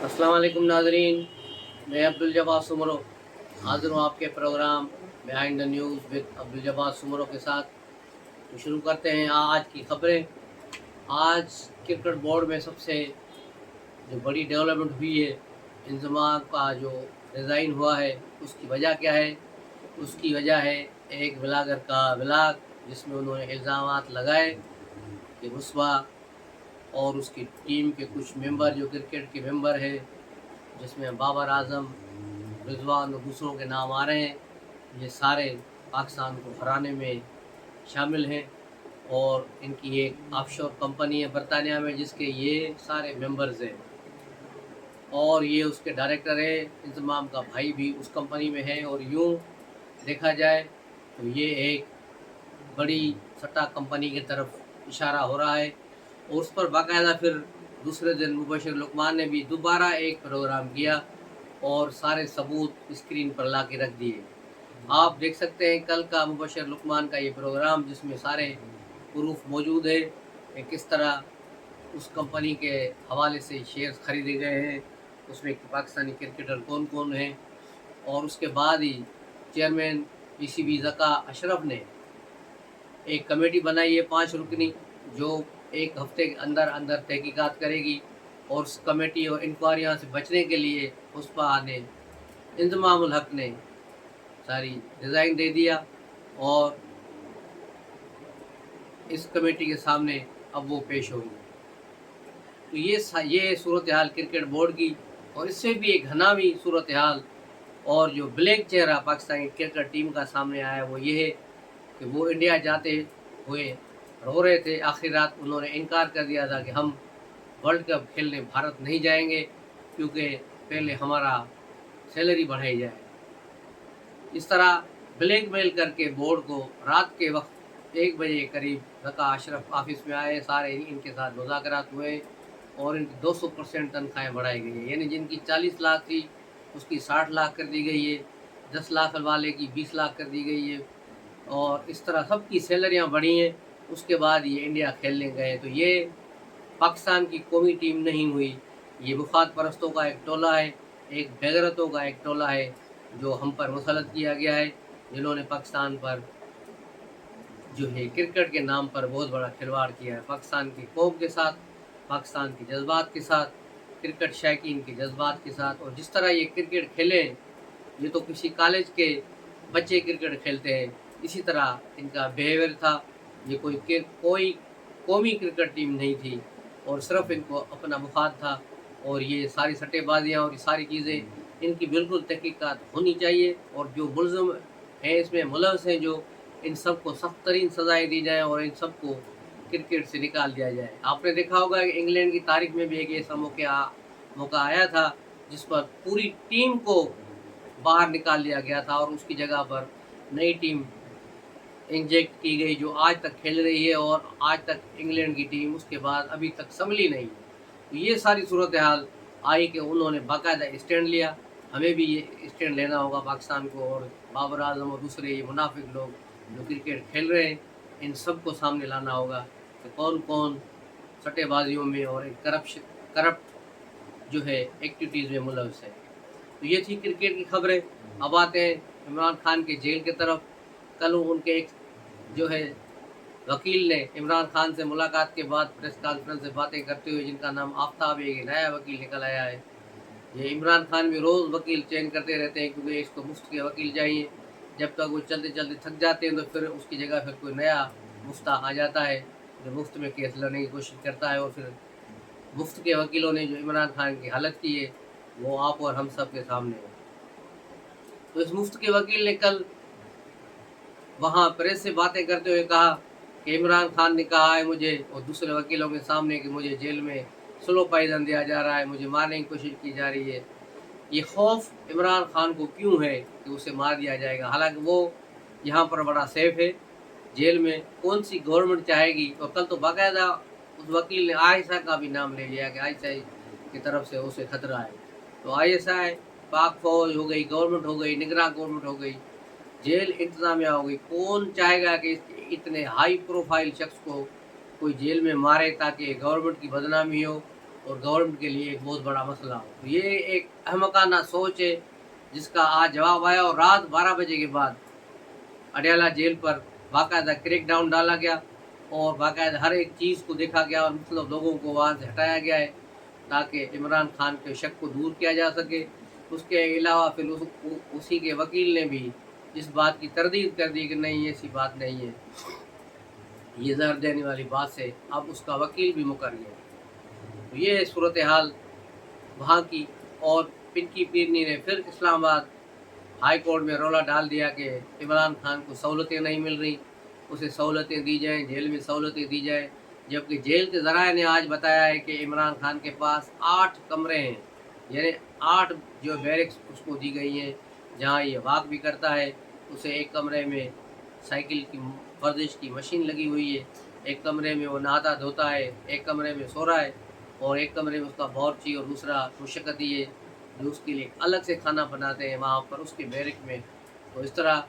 अस्सलाम वालेकुम नाजरीन, मैं अब्दुल जब्बार सुमरो हाज़िर हूँ आपके program behind the news with Abdul Jabbar Soomro के साथ। तो शुरू करते हैं आज की खबरें। आज क्रिकेट बोर्ड में सबसे जो बड़ी डेवलपमेंट हुई है, इंजमाम का जो रिज़ाइन हुआ है, उसकी वजह क्या है? उसकी वजह है एक ब्लागर का ब्लाग, जिसमें उन्होंने इल्ज़ामात लगाए कि रुस्वा और उसकी टीम के कुछ मेंबर जो क्रिकेट के मेंबर हैं, जिसमें बाबर आजम, रिजवान और दूसरों के नाम आ रहे हैं, ये सारे पाकिस्तान को हराने में शामिल हैं। और इनकी एक ऑफशोर कंपनी है बरतानिया में, जिसके ये सारे मेंबर्स हैं और ये उसके डायरेक्टर है। इंतमाम का भाई भी उस कंपनी में है। और यूँ देखा जाए तो ये एक बड़ी सट्टा कंपनी की तरफ इशारा हो रहा है। और उस पर बाकायदा फिर दूसरे दिन मुबशिर लुकमान ने भी दोबारा एक प्रोग्राम किया और सारे सबूत स्क्रीन पर ला के रख दिए। आप देख सकते हैं कल का मुबशिर लुकमान का ये प्रोग्राम, जिसमें सारे प्रूफ मौजूद है कि किस तरह उस कंपनी के हवाले से शेयर्स खरीदे गए हैं, उसमें पाकिस्तानी क्रिकेटर कौन कौन हैं। और उसके बाद ही चेयरमैन पीसीबी ज़का अशरफ ने एक कमेटी बनाई है 5 रुकनी, जो एक हफ्ते के अंदर अंदर तहकीकात करेगी। और उस कमेटी और इंक्वायरियाँ से बचने के लिए उसपा ने इंतमामुल हक ने सारी रिज़ाइन दे दिया और इस कमेटी के सामने अब वो पेश होगी। तो ये सूरत हाल क्रिकेट बोर्ड की। और इससे भी एक घनावी सूरत हाल और जो ब्लैक चेहरा पाकिस्तानी क्रिकेट टीम का सामने आया, वो ये है कि वो इंडिया जाते हुए रो रहे थे। आखिर रात उन्होंने इनकार कर दिया था कि हम वर्ल्ड कप खेलने भारत नहीं जाएंगे, क्योंकि पहले हमारा सैलरी बढ़ाई जाए। इस तरह ब्लैकमेल करके बोर्ड को रात के वक्त 1 बजे करीब ज़का अशरफ ऑफिस में आए। सारे इनके साथ मुज़ाकरात हुए और इनकी 200% तनख्वाहें बढ़ाई गई हैं। यानी जिनकी 40 लाख थी, उसकी 60 लाख कर दी गई है। 10 लाख वाले की 20 लाख कर दी गई है। और इस तरह सबकी सैलरियाँ बढ़ी हैं। उसके बाद ये इंडिया खेलने गए। तो ये पाकिस्तान की कौमी टीम नहीं हुई, ये मुफाद परस्तों का एक टोला है, एक बेगरतों का एक टोला है, जो हम पर मुसलत किया गया है, जिन्होंने पाकिस्तान पर जो है क्रिकेट के नाम पर बहुत बड़ा खिलवाड़ किया है। पाकिस्तान की कौम के साथ, पाकिस्तान के जज्बात के साथ, क्रिकेट शौकीन के जज्बात के साथ। और जिस तरह ये क्रिकेट खेले, ये तो किसी कॉलेज के बच्चे क्रिकेट खेलते हैं, इसी तरह इनका बिहेवियर था। ये कोई कौमी क्रिकेट टीम नहीं थी और सिर्फ इनको अपना मुफाद था। और ये सारी सट्टेबाजियाँ और ये सारी चीज़ें, इनकी बिल्कुल तहकीकात होनी चाहिए। और जो मुलज़िम हैं, इसमें मुलव्वस हैं, जो इन सब को सख्त तरीन सज़ाएँ दी जाएँ और इन सब को क्रिकेट से निकाल दिया जाए। आपने देखा होगा कि इंग्लैंड की तारीख में भी एक ऐसा मौका आया था, जिस पर पूरी टीम को बाहर निकाल दिया गया था और उसकी जगह पर नई टीम इंजेक्ट की गई, जो आज तक खेल रही है। और आज तक इंग्लैंड की टीम उसके बाद अभी तक संभली नहीं। तो ये सारी सूरत हाल आई कि उन्होंने बाकायदा स्टैंड लिया। हमें भी ये स्टैंड लेना होगा पाकिस्तान को। और बाबर आजम और दूसरे ये मुनाफिक लोग जो क्रिकेट खेल रहे हैं, इन सब को सामने लाना होगा कि कौन कौन सट्टेबाजियों में और एक करप्ट जो है एक्टिविटीज़ में मुलव्वस है। तो ये थी क्रिकेट की खबरें। अब आते हैं इमरान खान के जेल की तरफ। कल उनके एक जो है वकील ने इमरान खान से मुलाकात के बाद प्रेस कॉन्फ्रेंस से बातें करते हुए, जिनका नाम आफ्ताब है, एक नया वकील निकल आया है। ये इमरान खान भी रोज़ वकील चेंज करते रहते हैं, क्योंकि इसको मुफ्त के वकील चाहिए। जब तक वो चलते चलते थक जाते हैं, तो फिर उसकी जगह फिर कोई नया मुफ्ता आ जाता है, जो मुफ्त में केस लड़ने की कोशिश करता है। और फिर मुफ्त के वकीलों ने जो इमरान खान की हालत की है, वो आप और हम सब के सामने है। तो इस मुफ्त के वकील ने कल वहाँ प्रेस से बातें करते हुए कहा कि इमरान खान ने कहा है मुझे और दूसरे वकीलों के सामने कि मुझे जेल में स्लो पॉइजन दिया जा रहा है, मुझे मारने की कोशिश की जा रही है। ये खौफ इमरान खान को क्यों है कि उसे मार दिया जाएगा, हालांकि वो यहाँ पर बड़ा सेफ है जेल में। कौन सी गवर्नमेंट चाहेगी? और कल तो बाकायदा उस वकील ने आयशा का भी नाम ले लिया कि आयशा की तरफ से उसे खतरा है। तो आयशा, पाक फौज हो गई, गवर्नमेंट हो गई, निगरान गवर्नमेंट हो गई, जेल इंतज़ामिया हो गई। कौन चाहेगा कि इतने हाई प्रोफाइल शख्स को कोई जेल में मारे ताकि गवर्नमेंट की बदनामी हो اور گورنمنٹ کے لیے ایک بہت بڑا مسئلہ ہو. تو یہ ایک احمقانہ سوچ ہے جس کا آج جواب آیا، اور رات 12 بجے کے بعد اڈیالہ جیل پر باقاعدہ کریک ڈاؤن ڈالا گیا اور باقاعدہ ہر ایک چیز کو دیکھا گیا اور مختلف لوگوں کو وہاں سے ہٹایا گیا ہے تاکہ عمران خان کے شک کو دور کیا جا سکے. اس کے علاوہ پھر اسی کے وکیل نے بھی اس بات کی تردید کر دی کہ نہیں، ایسی بات نہیں ہے، یہ زہر دینے والی بات سے اب اس کا وکیل بھی مکر گیا. تو یہ صورتحال وہاں کی، اور پنکی پیرنی نے پھر اسلام آباد ہائی کورٹ میں رولا ڈال دیا کہ عمران خان کو سہولتیں نہیں مل رہی، اسے سہولتیں دی جائیں، جیل میں سہولتیں دی جائیں. جبکہ جیل کے ذرائع نے آج بتایا ہے کہ عمران خان کے پاس 8 کمرے ہیں، یعنی 8 جو بیرکس اس کو دی گئی ہیں جہاں یہ واک بھی کرتا ہے. اسے ایک کمرے میں سائیکل کی ورزش کی مشین لگی ہوئی ہے، ایک کمرے میں وہ نہاتا دھوتا ہے، ایک کمرے میں سو رہا ہے، اور ایک کمرے میں اس کا باورچی اور دوسرا مشقتی ہے جو اس کے لیے الگ سے کھانا بناتے ہیں وہاں پر اس کے بیرک میں. تو اس طرح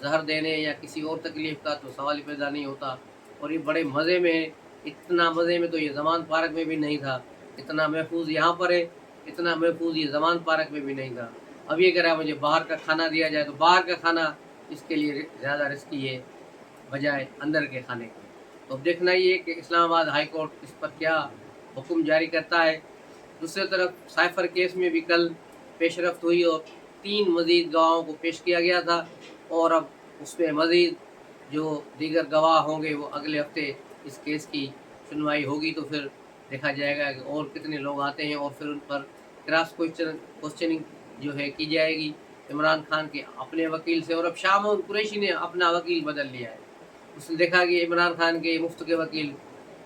زہر دینے یا کسی اور تکلیف کا تو سوال ہی پیدا نہیں ہوتا. اور یہ بڑے مزے میں ہے، اتنا مزے میں تو یہ زمان پارک میں بھی نہیں تھا، اتنا محفوظ یہاں پر ہے، اتنا محفوظ یہ زمان پارک میں بھی نہیں تھا. اب یہ کہہ رہا ہے مجھے باہر کا کھانا دیا جائے، تو باہر کا کھانا اس کے لیے زیادہ رسکی ہے بجائے اندر کے کھانے کے. تو اب دیکھنا یہ کہ اسلام آباد ہائی کورٹ اس پر کیا حکم جاری کرتا ہے. دوسری طرف سائفر کیس میں بھی کل پیش رفت ہوئی اور 3 مزید گواہوں کو پیش کیا گیا تھا، اور اب اس میں مزید جو دیگر گواہ ہوں گے وہ اگلے ہفتے اس کیس کی سنوائی ہوگی، تو پھر دیکھا جائے گا کہ اور کتنے لوگ آتے ہیں، اور پھر ان پر کراس کوشچننگ جو ہے کی جائے گی عمران خان کے اپنے وکیل سے. اور اب شاہ محمود قریشی نے اپنا وکیل بدل لیا ہے. اس نے دیکھا کہ عمران خان کے مفت کے وکیل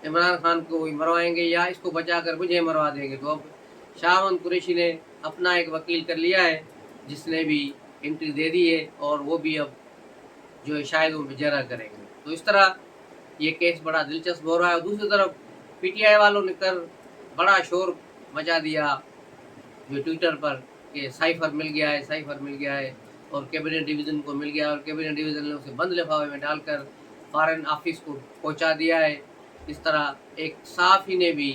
عمران خان کو مروائیں گے یا اس کو بچا کر مجھے مروا دیں گے، تو اب شاہ محمود قریشی نے اپنا ایک وکیل کر لیا ہے جس نے بھی انٹری دے دی ہے، اور وہ بھی اب جو ہے شاید وہ بجرا کریں گے. تو اس طرح یہ کیس بڑا دلچسپ ہو رہا ہے. دوسری طرف پی ٹی آئی والوں نے کر بڑا شور مچا دیا جو ٹویٹر پر کہ سائفر مل گیا ہے، سائفر مل گیا ہے، اور کیبنٹ ڈویژن کو مل گیا، اور کیبنٹ ڈویژن نے اسے بند لفافے میں ڈال کر فارن آفس کو پہنچا دیا ہے. اس طرح ایک صحافی نے بھی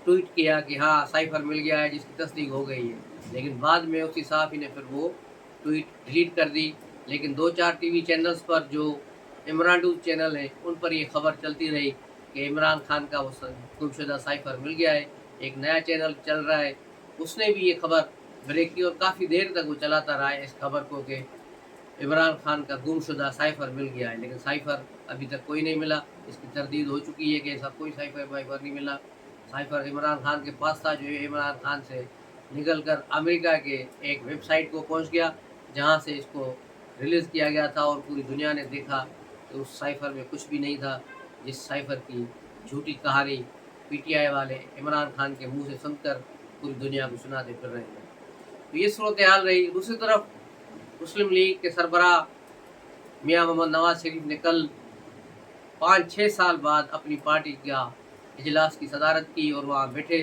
ٹویٹ کیا کہ ہاں سائفر مل گیا ہے، جس کی تصدیق ہو گئی ہے، لیکن بعد میں اسی صحافی نے پھر وہ ٹویٹ ڈیلیٹ کر دی. لیکن 2-4 ٹی وی چینلز پر جو عمران ٹو چینل ہیں ان پر یہ خبر چلتی رہی کہ عمران خان کا وہ گمشدہ سائفر مل گیا ہے. ایک نیا چینل چل رہا ہے، اس نے بھی یہ خبر بریک کی، اور کافی دیر تک وہ چلاتا رہا ہے اس خبر کو کہ عمران خان کا گمشدہ سائفر مل گیا ہے، لیکن سائفر ابھی تک کوئی نہیں ملا. اس کی تردید ہو چکی ہے کہ ایسا کوئی سائفر نہیں ملا. سائفر عمران خان کے پاس تھا جو عمران خان سے نکل کر امریکہ کے ایک ویب سائٹ کو پہنچ گیا جہاں سے اس کو ریلیز کیا گیا تھا، اور پوری دنیا نے دیکھا کہ اس سائفر میں کچھ بھی نہیں تھا، جس سائفر کی جھوٹی کہانی پی ٹی آئی والے عمران خان کے منہ سے سن کر پوری دنیا کو سناتے پھر رہے ہیں. تو یہ صورتحال رہی. دوسری طرف مسلم لیگ کے سربراہ میاں محمد نواز شریف نے کل 5-6 سال بعد اپنی پارٹی کا اجلاس کی صدارت کی اور وہاں بیٹھے.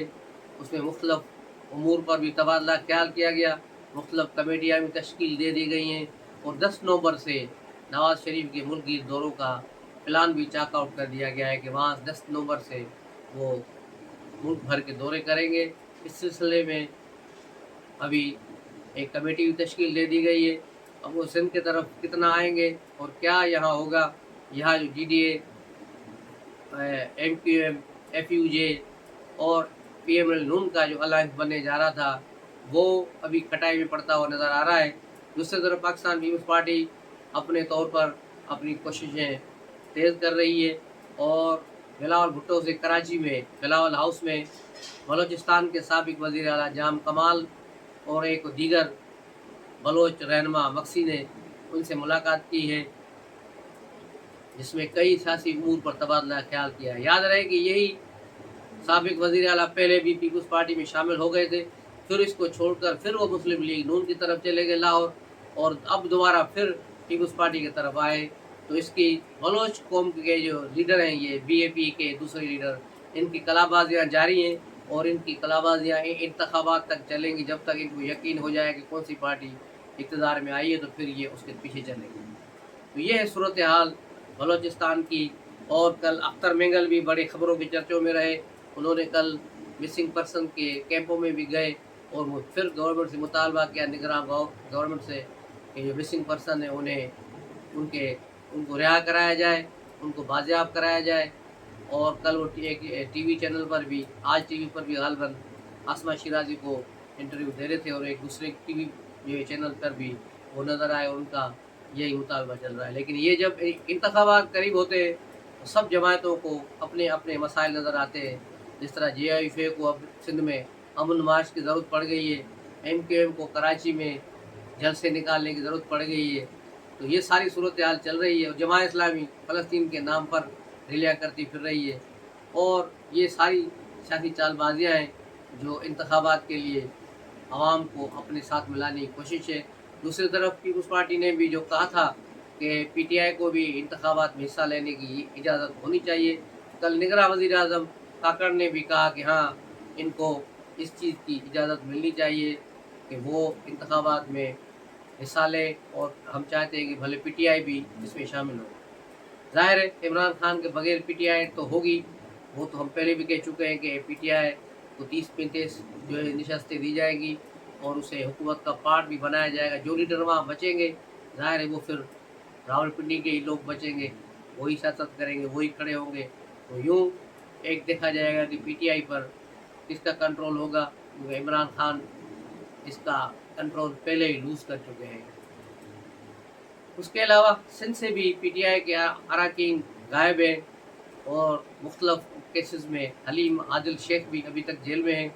اس میں مختلف امور پر بھی تبادلہ خیال کیا گیا، مختلف کمیٹیاں بھی تشکیل دے دی گئی ہیں، اور 10 نومبر سے نواز شریف کے ملک گیر دوروں کا پلان بھی چاک آؤٹ کر دیا گیا ہے کہ وہاں 10 نومبر سے وہ ملک بھر کے دورے کریں گے. اس سلسلے میں ابھی ایک کمیٹی بھی تشکیل دے دی گئی ہے. اب وہ سندھ کی طرف کتنا آئیں گے اور کیا یہاں ہوگا، یہاں جو G D A, M Q M, F U J اور پی ایم ایل نون کا جو الائنس بننے جا رہا تھا وہ ابھی کٹائی میں پڑتا ہوا نظر آ رہا ہے. دوسری طرف پاکستان پیپلز پارٹی اپنے طور پر اپنی کوششیں تیز کر رہی ہے، اور بلاول بھٹو سے کراچی میں بلاول ہاؤس میں بلوچستان کے سابق وزیر اعلیٰ جام کمال اور ایک دیگر بلوچ رہنما مقصی نے ان سے ملاقات کی ہے، جس میں کئی سیاسی امور پر تبادلہ خیال کیا ہے. یاد رہے کہ یہی سابق وزیر اعلیٰ پہلے بھی پیپلز پارٹی میں شامل ہو گئے تھے، پھر اس کو چھوڑ کر پھر وہ مسلم لیگ نون کی طرف چلے گئے لاہور، اور اب دوبارہ پھر پیپلز پارٹی کی طرف آئے. تو اس کی بلوچ قوم کے جو لیڈر ہیں، یہ بی اے پی کے دوسرے لیڈر، ان کی کلا بازیاں جاری ہیں، اور ان کی کلا بازیاں انتخابات تک چلیں گی جب تک ان کو یقین ہو جائے کہ کون سی پارٹی اقتدار میں آئی ہے، تو پھر یہ اس کے پیچھے چلیں گی. تو یہ ہے صورتحال بلوچستان کی. اور کل اختر مینگل بھی بڑی خبروں کی چرچوں میں رہے. انہوں نے کل मिसिंग पर्सन के कैंपों में भी गए और वो फिर गवर्नमेंट से मुतालबा किया, निगरान गवर्नमेंट से, कि जो मिसिंग पर्सन है उनको रिहा कराया जाए, उनको बाजियाब कराया जाए। और कल वो एक टीवी चैनल पर भी, आज टीवी पर भी गालबन आसमा शिराजी को इंटरव्यू दे रहे थे, और एक दूसरे टीवी जो चैनल पर भी वो नज़र आए, और उनका यही मुतालबा चल रहा है। लेकिन ये जब इंतखाबात करीब होते हैं तो सब जमातों को अपने अपने मसाइल नज़र आते हैं। जिस तरह JIFA को अब सिंध में अमन मार्च की ज़रूरत पड़ गई है, MQM को कराची में जलसे निकालने की ज़रूरत पड़ गई है, तो ये सारी सूरत हाल चल रही है। और जमात इस्लामी फ़लस्तीन के नाम पर रैलियाँ करती फिर रही है, और ये सारी सियासी चालबाजियाँ हैं जो इंतखाबात के लिए आवाम को अपने साथ मिलाने की कोशिश है। दूसरी तरफ पीपल्स पार्टी ने भी जो कहा था कि PTI को भी इंतखाबात में हिस्सा लेने की इजाज़त होनी चाहिए। कल निगरान वज़ीर आज़म काकड़ ने भी कहा कि हाँ, इनको इस चीज़ की इजाज़त मिलनी चाहिए कि वो इंतखाबात में हिस्सा लें, और हम चाहते हैं कि भले PTI भी इसमें शामिल हो। ज़ाहिर है इमरान खान के बगैर PTI तो होगी, वो तो हम पहले भी कह चुके हैं कि PTI को 30-35 जो है नशस्तें दी जाएगी, और उसे हुकूमत का पार्ट भी बनाया जाएगा। जो लीडर वहाँ बचेंगे, ज़ाहिर है वो फिर रावलपिंडी के ही लोग बचेंगे, वही सियासत करेंगे, वही खड़े होंगे। तो यूँ एक देखा जाएगा कि PTI पर किसका कंट्रोल होगा, क्योंकि इमरान खान इसका कंट्रोल पहले ही लूज़ कर चुके हैं। उसके अलावा सिंध से भी PTI के अरकान गायब हैं, और मुख्तलिफ केसेस में हलीम आदिल शेख भी अभी तक जेल में हैं,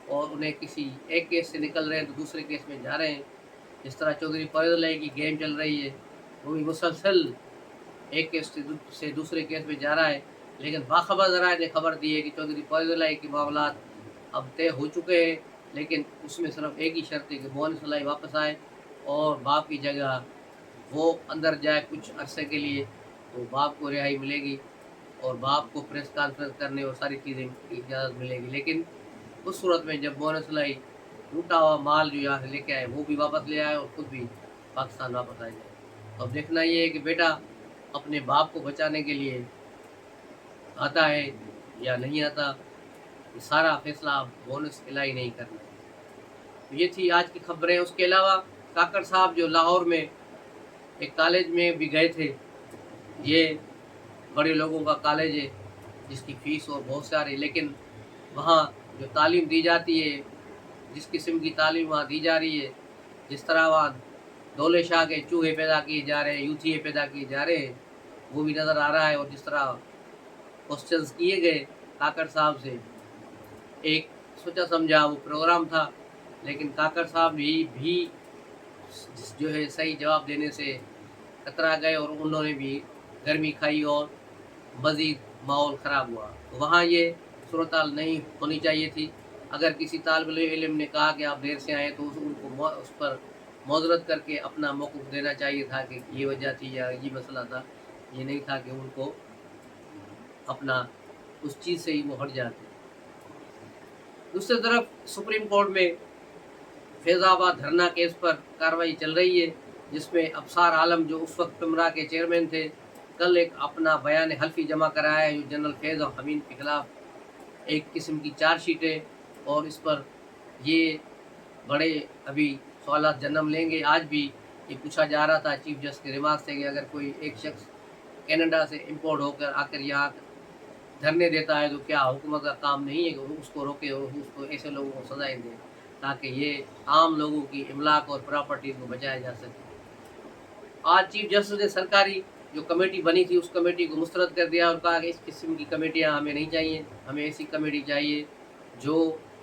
और उन्हें किसी एक केस से निकल रहे हैं तो दूसरे केस में जा रहे हैं। जिस तरह चौधरी फैज़ल की गेम चल रही है, वो भी मुसलसल एक केस से दूसरे केस में जा रहा है। लेकिन बाखबर ज़राए ने खबर दी है कि चौधरी फैज़ल के मामलात अब तय हो चुके हैं, लेकिन उसमें सिर्फ एक ही शर्त है कि मोहन सलाई वापस आए और बाप की जगह वो अंदर जाए कुछ अरसे के लिए, तो बाप को रिहाई मिलेगी और बाप को प्रेस कॉन्फ्रेंस करने और सारी चीज़ें की इजाज़त मिलेगी। लेकिन उस सूरत में जब मोहन सलाई टूटा हुआ माल जो यहाँ से लेके आए वो भी वापस ले आए और खुद भी पाकिस्तान वापस आ जाए। तो अब देखना ये है कि बेटा अपने बाप को बचाने के लिए आता है या नहीं आता, ये सारा फैसला मोहन सलाई नहीं करना है। तो ये थी आज की खबरें। उसके अलावा काकड़ साहब जो लाहौर में एक कॉलेज में भी गए थे, ये बड़े लोगों का कॉलेज है जिसकी फ़ीस और बहुत सारी, लेकिन वहाँ जो तालीम दी जाती है, जिस किस्म की तालीम वहाँ दी जा रही है, जिस तरह वहाँ दौले शाह के चूहे पैदा किए जा रहे हैं, यूथिए पैदा किए जा रहे हैं, वो भी नज़र आ रहा है। और जिस तरह क्वेश्चंस किए गए काकड़ साहब से, एक सोचा समझा वो प्रोग्राम था, लेकिन काकड़ साहब भी जो है सही जवाब देने से कतरा गए, और उन्होंने भी गर्मी खाई और मज़ीद माहौल ख़राब हुआ। तो वहाँ ये सूरत हाल नहीं होनी चाहिए थी। अगर किसी तालिब इल्म ने कहा कि आप देर से आए, तो उनको उस पर मौज़रत करके अपना मौक़िफ़ देना चाहिए था कि ये वजह थी या ये मसला था। ये नहीं था कि उनको अपना उस चीज़ से ही वो हट जाते। दूसरी तरफ सुप्रीम कोर्ट में फैज़ाबाद धरना केस पर कार्रवाई चल रही है, जिसमें अबसार आलम जो उस वक्त पिमरा के चेयरमैन थे, कल एक अपना बयान हल्फी जमा कराया है जो जनरल फैज़ और हमीद के ख़िलाफ़ एक किस्म की चार्जशीट है, और इस पर ये बड़े अभी सवालात जन्म लेंगे। आज भी ये पूछा जा रहा था चीफ जस्टिस के रिमार्क से कि अगर कोई एक शख्स कनाडा से इंपोर्ट होकर आकर यहाँ धरने देता है तो क्या हुकूमत का काम नहीं है कि उसको रोके और उसको ऐसे लोगों को सजाएं दे, ताकि ये आम लोगों की इमलाक और प्रॉपर्टीज़ को बचाया जा सके। आज चीफ जस्टिस ने सरकारी जो कमेटी बनी थी उस कमेटी को मुस्तरद कर दिया और कहा कि इस किस्म की कमेटियां हमें नहीं चाहिए, हमें ऐसी कमेटी चाहिए जो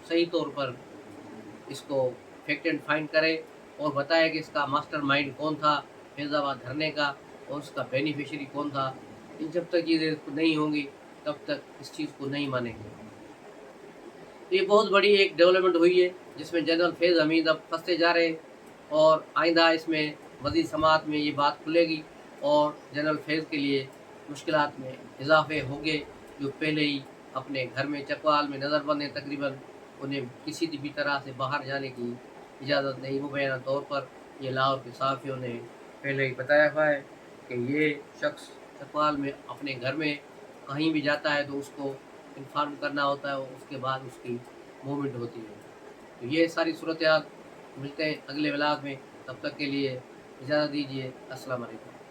सही तौर पर इसको फैक्ट एंड फाइंड करे और बताए कि इसका मास्टरमाइंड कौन था फैज़ाबाद धरने का, और उसका बेनिफिशियरी कौन था। जब तक ये नहीं होंगी तब तक इस चीज़ को नहीं मानेंगे। तो ये बहुत बड़ी एक डेवलपमेंट हुई है जिसमें जनरल फैज़ हमीद अब फंसते जा रहे हैं, और आइंदा इसमें मज़ीद समाअत में ये बात खुलेगी और जनरल फैज़ के लिए मुश्किलात में इजाफे होंगे, जो पहले ही अपने घर में चकवाल में नज़रबंद हैं। तकरीबन उन्हें किसी भी तरह से बाहर जाने की इजाज़त नहीं। मुबैना तौर पर ये लाहौर के सहाफ़ियों ने पहले ही बताया हुआ है कि ये शख्स चकवाल में अपने घर में कहीं भी जाता है तो उसको انفارم کرنا ہوتا ہے، اس کے بعد اس کی موومنٹ ہوتی ہے۔ تو یہ ساری صورتحال، ملتے ہیں اگلے ولاگ میں، تب تک کے لیے اجازت دیجیے، السلام علیکم۔